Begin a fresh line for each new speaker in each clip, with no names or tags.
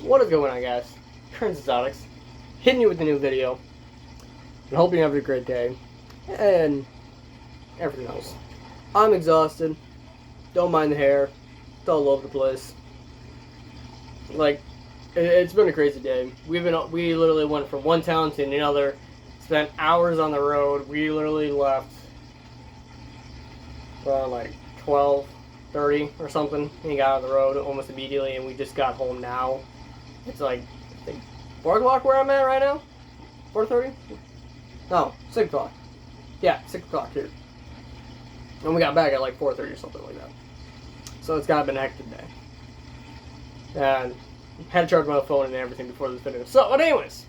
What is going on, guys? Current Exotics, hitting you with a new video. And hoping you have a great day. And everything else. I'm exhausted. Don't mind the hair. It's all over the place. Like, it's been a crazy day. We literally went from one town to another. Spent hours on the road. We literally left around like 12:30 or something. And got on the road almost immediately, and we just got home now. It's like, I think 4 o'clock where I'm at right now? 4:30? No, 6 o'clock. Yeah, 6 o'clock here. And we got back at like 4:30 or something like that. So it's kind of been a hectic day. And had to charge my phone and everything before this video. So, but anyways,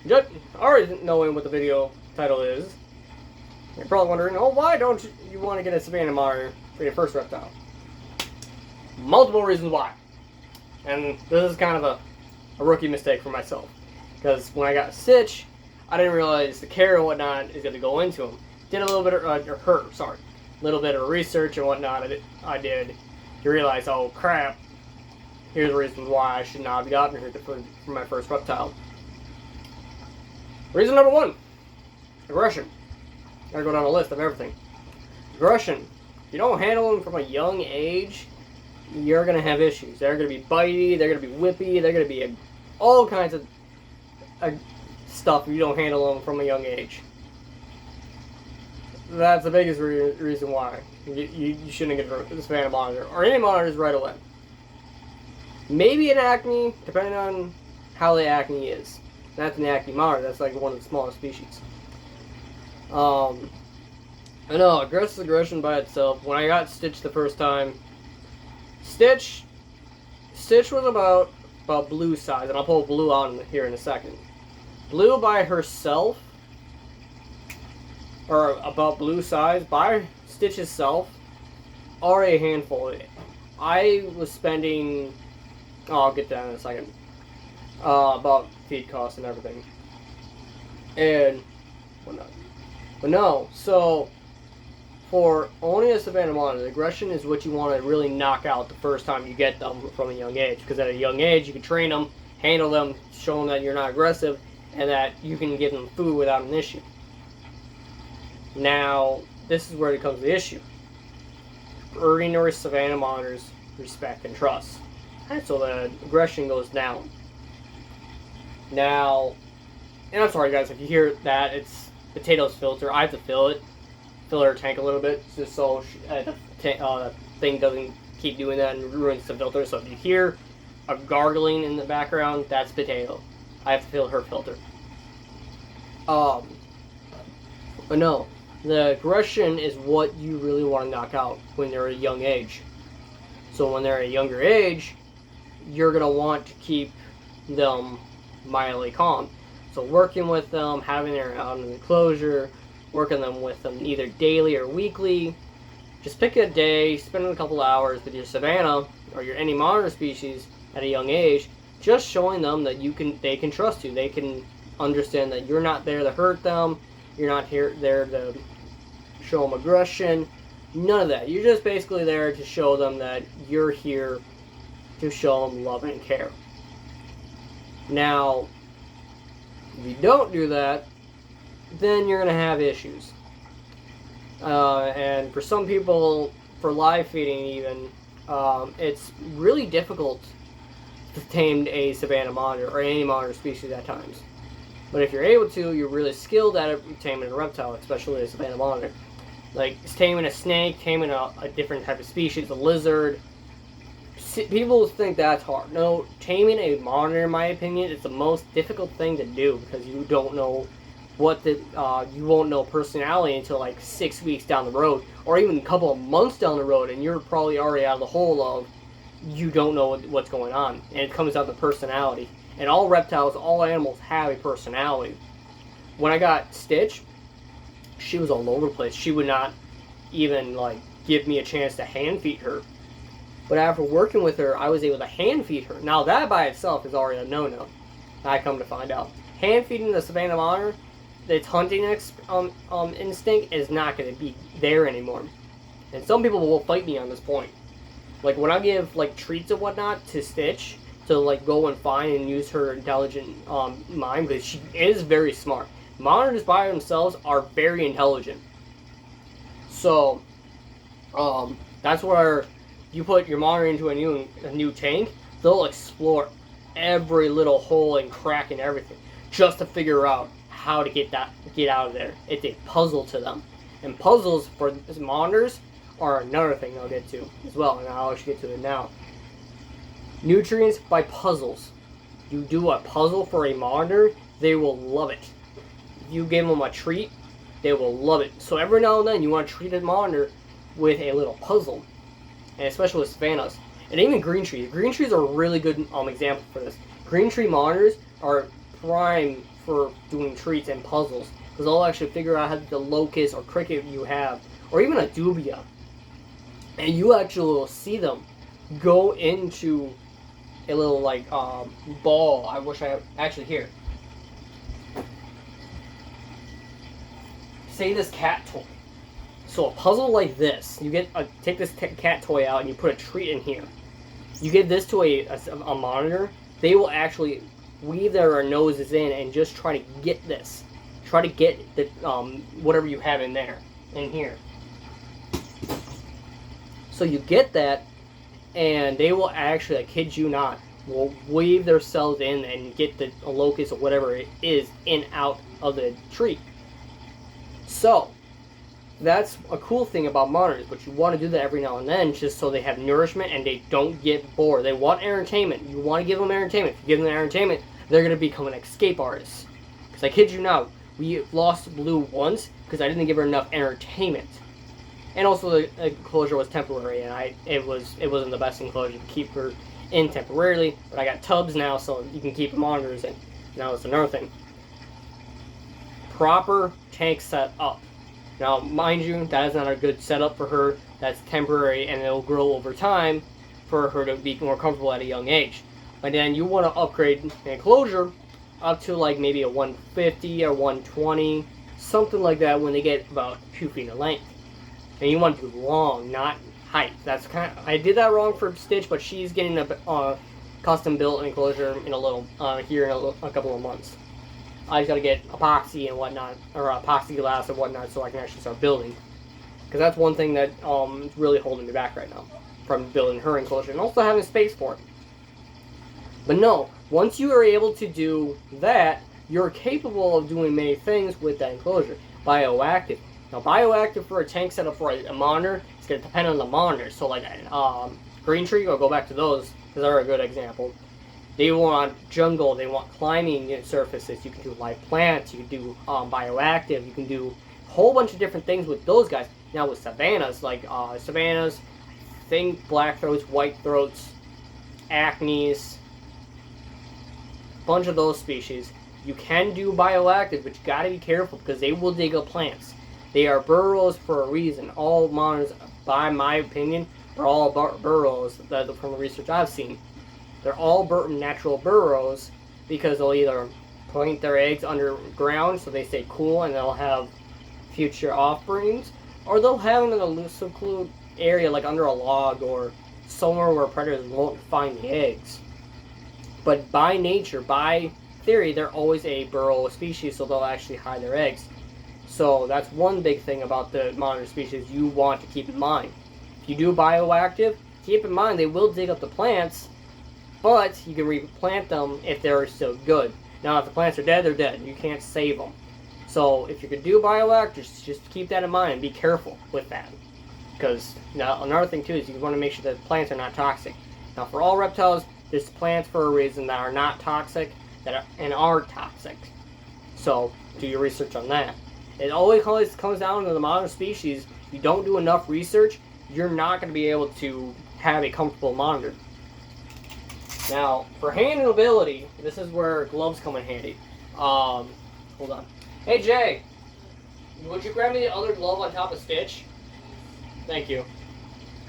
just already knowing what the video title is, you're probably wondering, oh, why don't you want to get a Savannah monitor for your first reptile? Multiple reasons why. And this is kind of a rookie mistake for myself. Because when I got Stitch, I didn't realize the care and whatnot is going to go into him. Did a little bit of, little bit of research and whatnot I did to realize, oh crap, here's the reasons why I should not have gotten her for my first reptile. Reason number 1, aggression. Gotta go down a list of everything. Aggression. If you don't handle them from a young age, you're gonna have issues. They're gonna be bitey, they're gonna be whippy, they're gonna be all kinds of stuff if you don't handle them from a young age. That's the biggest reason why you shouldn't get the Savannah monitor or any monitors right away. Maybe an acne, depending on how the acne is. That's an acne monitor. That's like one of the smallest species. I know, aggressive aggression by itself. When I got Stitch the first time, Stitch was about Blue size, and I'll pull Blue on here in a second. Blue by herself, or about Blue size, by Stitch itself, already a handful. I was spending, I'll get that in a second, about feed costs and everything, and whatnot. But no, so for owning a Savannah monitor, aggression is what you want to really knock out the first time you get them from a young age. Because at a young age, you can train them, handle them, show them that you're not aggressive, and that you can give them food without an issue. Now, this is where it becomes the issue. Earning your Savannah monitors respect and trust. And so the aggression goes down. Now, and I'm sorry guys if you hear that, it's Potato's filter. I have to fill her tank a little bit, just so the thing doesn't keep doing that and ruins the filter. So if you hear a gargling in the background, that's Potato. I have to fill her filter. But no, the aggression is what you really want to knock out when they're a young age. So when they're a younger age, you're going to want to keep them mildly calm. So working with them, having them out in the enclosure, working with them either daily or weekly. Just pick a day, spend a couple hours with your Savannah or your any monitor species at a young age, just showing them that they can trust you. They can understand that you're not there to hurt them. You're not there to show them aggression. None of that. You're just basically there to show them that you're here to show them love and care. Now, if you don't do that, then you're going to have issues. And for some people, for live feeding even, it's really difficult to tame a Savannah monitor or any monitor species at times. But if you're able to, you're really skilled at it, taming a reptile, especially a Savannah monitor. Like taming a snake, taming a different type of species, a lizard. People think that's hard. No, taming a monitor, in my opinion, is the most difficult thing to do because you don't know you won't know personality until like 6 weeks down the road, or even a couple of months down the road, and you're probably already out of the hole of you don't know what's going on, and it comes down to personality. And all reptiles, all animals have a personality. When I got Stitch, she was all over the place. She would not even like give me a chance to hand feed her. But after working with her, I was able to hand feed her. Now that by itself is already a no-no. I come to find out. Hand feeding the Savannah monitor, its hunting instinct is not going to be there anymore. And some people will fight me on this point. Like when I give like treats and whatnot to Stitch, to like go and find and use her intelligent mind, because she is very smart. Monitors by themselves are very intelligent. So that's where you put your monitor into a new tank, they'll explore every little hole and crack and everything just to figure out how to get out of there. It's a puzzle to them. And puzzles for monitors are another thing I'll get to as well, and I'll actually get to it now. Nutrients by puzzles. You do a puzzle for a monitor, they will love it. You give them a treat, they will love it. So every now and then you want to treat a monitor with a little puzzle, and especially with Savannahs. And even green trees. Green trees are a really good example for this. Green tree monitors are prime for doing treats and puzzles, because they'll actually figure out how the locust or cricket you have, or even a dubia, and you actually will see them go into a little like ball. I wish I actually here. Say this cat toy. So a puzzle like this, you take this cat toy out and you put a treat in here. You give this to a monitor, they will actually weave their noses in and just try to get this. Try to get the whatever you have in there, in here. So you get that, and they will actually, I kid you not, will weave themselves in and get the locust or whatever it is in out of the tree. So that's a cool thing about monitors, but you want to do that every now and then just so they have nourishment and they don't get bored. They want entertainment. You want to give them entertainment. If you give them entertainment, they're going to become an escape artist. Because I kid you not, we lost Blue once because I didn't give her enough entertainment. And also the enclosure was temporary, and it wasn't the best enclosure to keep her in temporarily, but I got tubs now so you can keep monitors in. Now it's another thing. Proper tank set up. Now, mind you, that is not a good setup for her. That's temporary, and it'll grow over time for her to be more comfortable at a young age. But then you want to upgrade the enclosure up to like maybe a 150 or 120, something like that when they get about 2 feet in length. And you want to do long, not height. That's I did that wrong for Stitch, but she's getting a custom built enclosure in a little here in a couple of months. I just got to get epoxy and whatnot, or epoxy glass and whatnot, so I can actually start building. Because that's one thing that is really holding me back right now from building her enclosure and also having space for it. But no, once you are able to do that, you're capable of doing many things with that enclosure. Bioactive. Now, bioactive for a tank setup for a monitor, it's going to depend on the monitor. So, like Green Tree, I'll go back to those because they're a good example. They want jungle, they want climbing surfaces. You can do live plants, you can do bioactive, you can do a whole bunch of different things with those guys. Now with Savannahs, like Savannahs, think black throats, white throats, acnes, bunch of those species. You can do bioactive, but you gotta be careful because they will dig up plants. They are burrows for a reason. All monitors, by my opinion, are all burrows from the research I've seen. They're all natural burrows because they'll either plant their eggs underground so they stay cool and they'll have future offerings, or they'll have them in a secluded area like under a log or somewhere where predators won't find the eggs. But by nature, by theory, they're always a burrow species, so they'll actually hide their eggs. So that's one big thing about the monitor species you want to keep in mind. If you do bioactive, keep in mind they will dig up the plants, but you can replant them if they're still good. Now, if the plants are dead, they're dead. You can't save them. So if you could do bioactive, just keep that in mind and be careful with that. Because now another thing too is you want to make sure that plants are not toxic. Now, for all reptiles, there's plants for a reason that are not toxic and are toxic. So do your research on that. It always comes down to the monitor species. If you don't do enough research, you're not going to be able to have a comfortable monitor. Now, for handleability, this is where gloves come in handy. Hold on. Hey, Jay, would you grab me the other glove on top of Stitch? Thank you.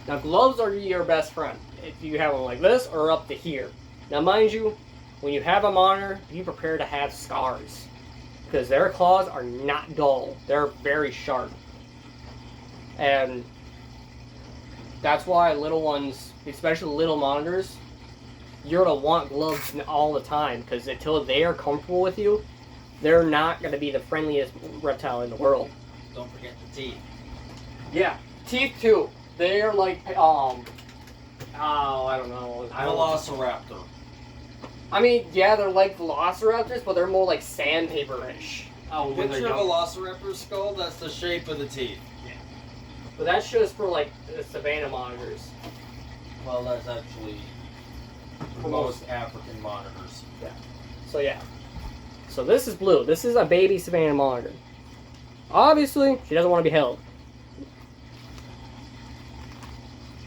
Now, gloves are your best friend. If you have them like this or up to here. Now, mind you, when you have a monitor, be prepared to have scars. Because their claws are not dull. They're very sharp. And that's why little ones, especially little monitors, you're going to want gloves all the time, because until they are comfortable with you, they're not going to be the friendliest reptile in the world.
Don't forget the teeth.
Yeah, teeth too. They're like, oh, I don't know.
Velociraptor.
I mean, yeah, they're like velociraptors, but they're more like sandpaper-ish. Oh, when they're
Picture a
young.
velociraptor skull, that's the shape of the teeth.
Yeah. But that's just for like the Savannah monitors.
Well, that's actually for most African monitors.
Yeah. So yeah. So this is Blue. This is a baby Savannah monitor. Obviously, she doesn't want to be held.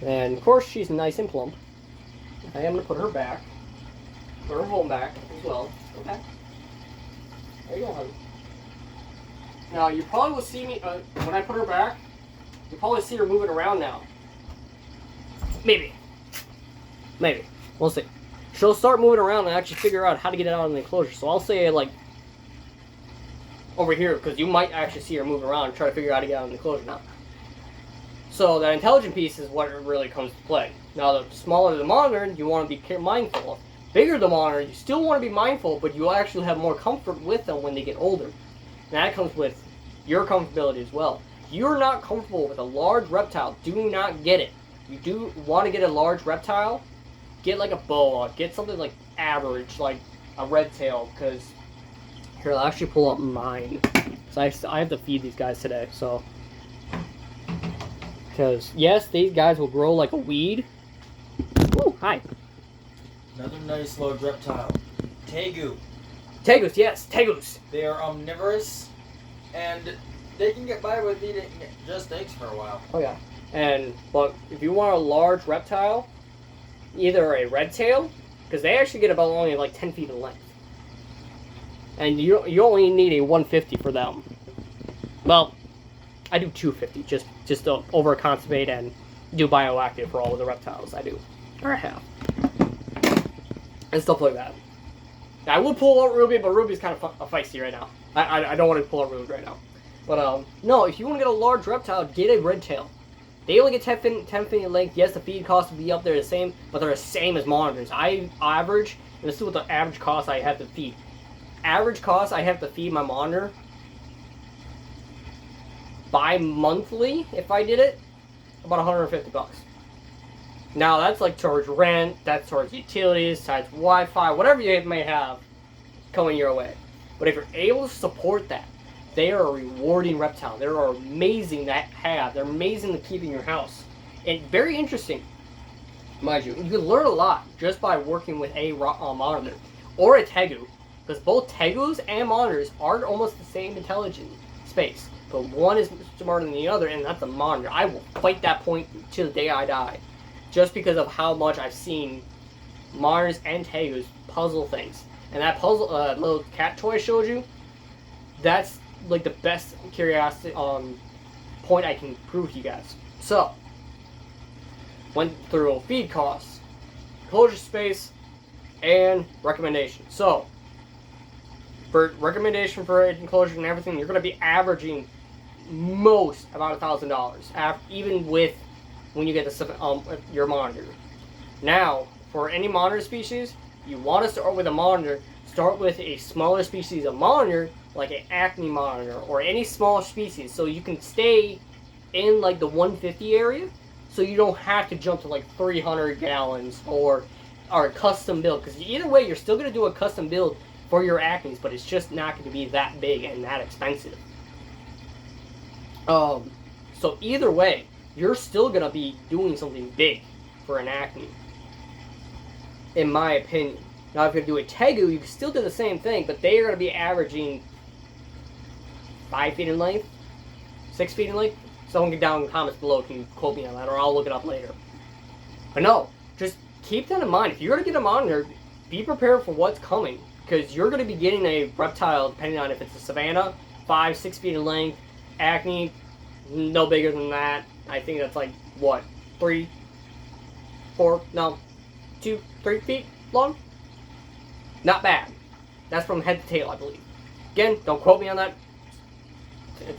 And of course, she's nice and plump. I am going to put her back. Put her home back as well. Okay. There you go, honey. Now, you probably will see me, when I put her back, you'll probably see her moving around now. Maybe. Maybe. We'll see. She'll start moving around and actually figure out how to get it out of the enclosure. So I'll say, like, over here, because you might actually see her moving around and try to figure out how to get out of the enclosure now. So that intelligent piece is what really comes to play. Now, the smaller the monitor, you want to be mindful of. Bigger the monitor, you still want to be mindful, but you actually have more comfort with them when they get older. And that comes with your comfortability as well. If you're not comfortable with a large reptile, do not get it. You do want to get a large reptile, get like a boa, get something like average, like a red tail, because here, I'll actually pull up mine. So I have to feed these guys today, so. Because, yes, these guys will grow like a weed. Ooh, hi.
Another nice large reptile. Tegu.
Tegus, yes, tegus.
They are omnivorous, and they can get by with eating just eggs for a while.
Oh, yeah. But if you want a large reptile, either a red tail, because they actually get about only like 10 feet in length. And you only need a 150 for them. Well, I do 250, just to over-conservate and do bioactive for all of the reptiles I do. Or I have. And stuff like that. I will pull out Ruby, but Ruby's kind of feisty right now. I don't want to pull out Ruby right now. But, no, if you want to get a large reptile, get a red tail. They only get 10 feet in length. Yes, the feed cost will be up there the same, but they're the same as monitors. I average, and this is what the average cost I have to feed. Average cost I have to feed my monitor bi-monthly, if I did it, about $150. Now, that's like towards rent, that's towards utilities, towards Wi-Fi, whatever you may have coming your way. But if you're able to support that, they are a rewarding reptile. They are amazing to have. They're amazing to keep in your house. And very interesting, mind you. You can learn a lot just by working with a monitor or a tegu. Because both tegus and monitors are almost the same intelligent space. But one is smarter than the other, and that's a monitor. I will fight that point till the day I die. Just because of how much I've seen monitors and tegus puzzle things. And that puzzle, little cat toy I showed you, that's like the best curiosity point I can prove to you guys. So, went through feed costs, enclosure space, and recommendation. So, for recommendation for enclosure and everything, you're going to be averaging most about $1,000, even with when you get your monitor. Now, for any monitor species, you want to start with a monitor. Start with a smaller species of monitor, like an acne monitor or any small species, so you can stay in like the 150 area, so you don't have to jump to like 300 gallons or a custom build. Because either way, you're still going to do a custom build for your acnes, but it's just not going to be that big and that expensive. So either way, you're still going to be doing something big for an acne, in my opinion. Now, if you do a tegu, you can still do the same thing, but they are going to be averaging 5 feet in length, 6 feet in length. Someone get down in the comments below, can you quote me on that, or I'll look it up later. But no, just keep that in mind. If you're going to get a monitor, be prepared for what's coming, because you're going to be getting a reptile, depending on if it's a Savannah, 5, 6 feet in length, acne, no bigger than that. I think that's like, what, 2, 3 feet long? Not bad. That's from head to tail, I believe. Again, don't quote me on that. It's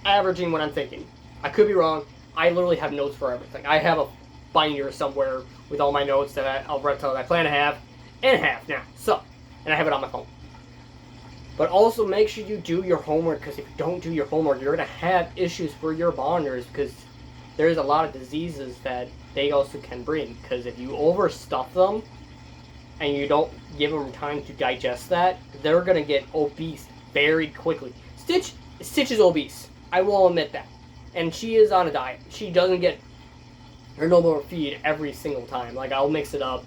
averaging what I'm thinking. I could be wrong. I literally have notes for everything. I have binder somewhere with all my notes of reptiles I plan to have, and have now. So, and I have it on my phone. But also make sure you do your homework, because if you don't do your homework, you're going to have issues for your bonders, because there's a lot of diseases that they also can bring. Because if you overstuff them and you don't give them time to digest that, they're going to get obese very quickly. Stitch is obese. I will admit that. And she is on a diet. She doesn't get her normal feed every single time. Like, I'll mix it up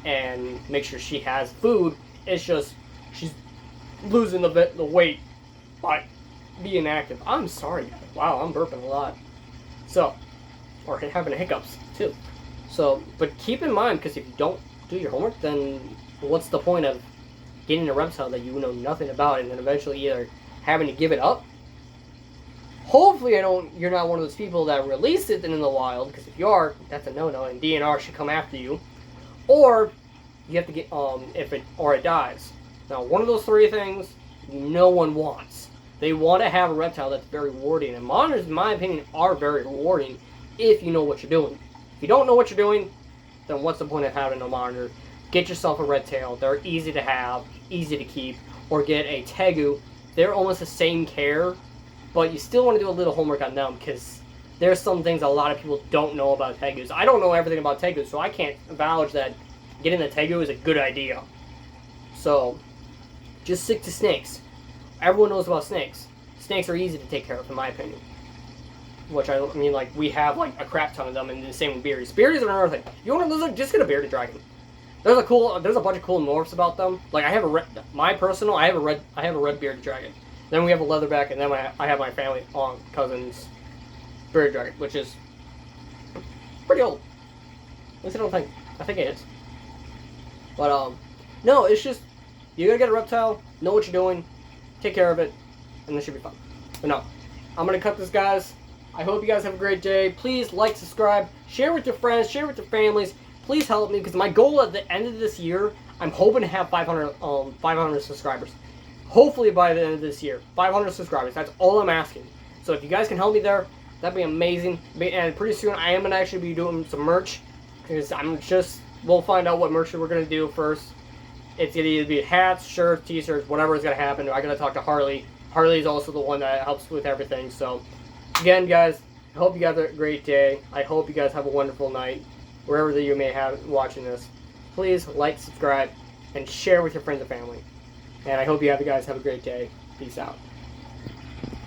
and make sure she has food. It's just she's losing the weight by being active. I'm sorry. Wow, I'm burping a lot. So, or having hiccups too. So, but keep in mind, because if you don't do your homework, then what's the point of getting a reptile that you know nothing about, and then eventually either having to give it up? Hopefully, you're not one of those people that release it in the wild, because if you are, that's a no-no, and DNR should come after you. Or you have to get it dies. Now, one of those three things, no one wants. They want to have a reptile that's very rewarding, and monitors, in my opinion, are very rewarding if you know what you're doing. If you don't know what you're doing, then what's the point of having a monitor? Get yourself a red tail. They're easy to have, easy to keep, or get a tegu. They're almost the same care, but you still want to do a little homework on them, because there's some things a lot of people don't know about tegus. I don't know everything about tegus, so I can't vouch that getting a tegu is a good idea. So, just stick to snakes. Everyone knows about snakes. Snakes are easy to take care of, in my opinion. Which, I mean, like, we have, like, a crap ton of them, and the same with beardies. Beardies are another thing. You want to just get a bearded dragon. There's a bunch of cool morphs about them. Like, I have a red bearded dragon. Then we have a leatherback, and then I have my family cousin's bearded dragon, which is pretty old. At least I don't think. I think it is. But, no, it's just, you gotta get a reptile, know what you're doing, take care of it, and this should be fun. But no, I'm gonna cut this, guys. I hope you guys have a great day. Please like, subscribe, share with your friends, share with your families. Please help me, because my goal at the end of this year, I'm hoping to have 500 subscribers. Hopefully by the end of this year, 500 subscribers. That's all I'm asking. So if you guys can help me there, that'd be amazing. And pretty soon I am gonna actually be doing some merch, because we'll find out what merch we're gonna do first. It's gonna either be hats, shirts, t-shirts, whatever is gonna happen. I gotta talk to Harley. Harley is also the one that helps with everything. So again, guys, I hope you guys have a great day. I hope you guys have a wonderful night, wherever that you may have watching this. Please like, subscribe, and share with your friends and family. And I hope you guys have a great day. Peace out.